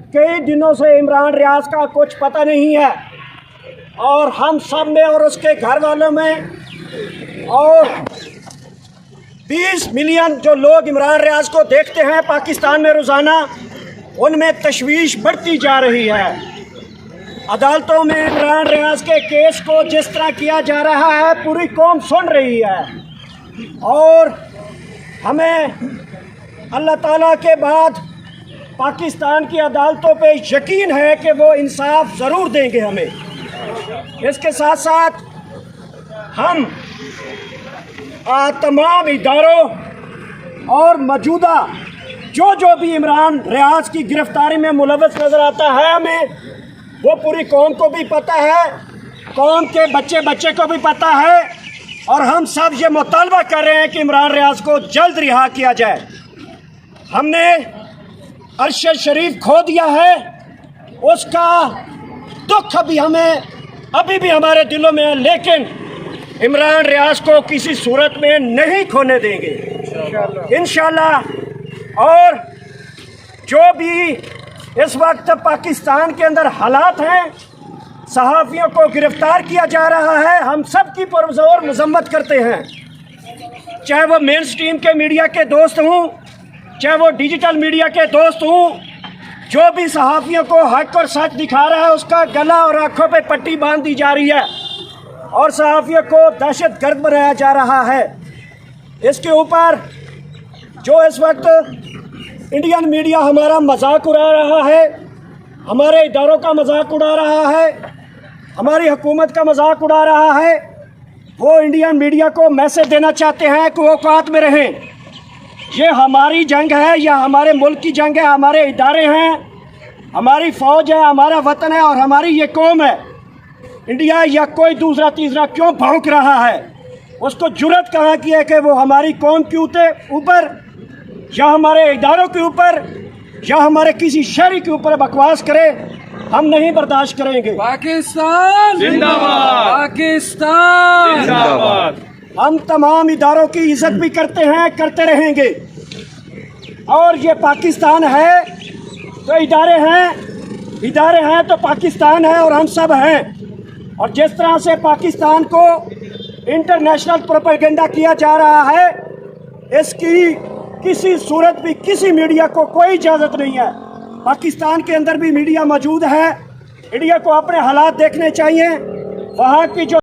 कई दिनों से इमरान रियाज का कुछ पता नहीं है, और हम सब में और उसके घर वालों में और 20 मिलियन जो लोग इमरान रियाज को देखते हैं पाकिस्तान में रोज़ाना, उनमें तशवीश बढ़ती जा रही है। अदालतों में इमरान रियाज के केस को जिस तरह किया जा रहा है पूरी कौम सुन रही है, और हमें अल्लाह ताला के बाद पाकिस्तान की अदालतों पे यकीन है कि वो इंसाफ ज़रूर देंगे हमें। इसके साथ साथ हम तमाम इदारों और मौजूदा जो भी इमरान रियाज की गिरफ्तारी में मुलव्वस नज़र आता है, हमें वो पूरी कौम को भी पता है, कौम के बच्चे बच्चे को भी पता है, और हम सब ये मुतालबा कर रहे हैं कि इमरान रियाज को जल्द रिहा किया जाए। हमने अरशद शरीफ खो दिया है, उसका दुख अभी भी हमारे दिलों में है, लेकिन इमरान रियाज को किसी सूरत में नहीं खोने देंगे इंशाअल्लाह। और जो भी इस वक्त पाकिस्तान के अंदर हालात हैं, सहाफ़ियों को गिरफ्तार किया जा रहा है, हम सब की पुरज़ोर मज़म्मत करते हैं, चाहे वो मेन स्ट्रीम के मीडिया के दोस्त हों, चाहे वो डिजिटल मीडिया के दोस्त हों। जो भी सहाफ़ियों को हक और सच दिखा रहा है उसका गला और आँखों पे पट्टी बांध दी जा रही है, और सहाफ़ियों को दहशत गर्द बनाया जा रहा है। इसके ऊपर जो इस वक्त इंडियन मीडिया हमारा मजाक उड़ा रहा है, हमारे इदारों का मजाक उड़ा रहा है, हमारी हुकूमत का मजाक उड़ा रहा है, वो इंडियन मीडिया को मैसेज देना चाहते हैं कि वो औकात में रहें। ये हमारी जंग है, या हमारे मुल्क की जंग है, हमारे इदारे हैं, हमारी फ़ौज है, हमारा वतन है और हमारी ये कौम है। इंडिया या कोई दूसरा तीसरा क्यों भौंक रहा है? उसको जुर्रत कहाँ की है कि वो हमारी कौम के ऊपर या हमारे इदारों के ऊपर या हमारे किसी शहरी के ऊपर बकवास करे? हम नहीं बर्दाश्त करेंगे। पाकिस्तान जिंदाबाद, पाकिस्तान जिंदाबाद। हम तमाम इदारों की इज्जत भी करते हैं, करते रहेंगे, और ये पाकिस्तान है तो इदारे हैं तो पाकिस्तान है, और हम सब हैं। और जिस तरह से पाकिस्तान को इंटरनेशनल प्रोपेगेंडा किया जा रहा है, इसकी किसी सूरत भी किसी मीडिया को कोई इजाज़त नहीं है। पाकिस्तान के अंदर भी मीडिया मौजूद है, मीडिया को अपने हालात देखने चाहिए, वहाँ की जो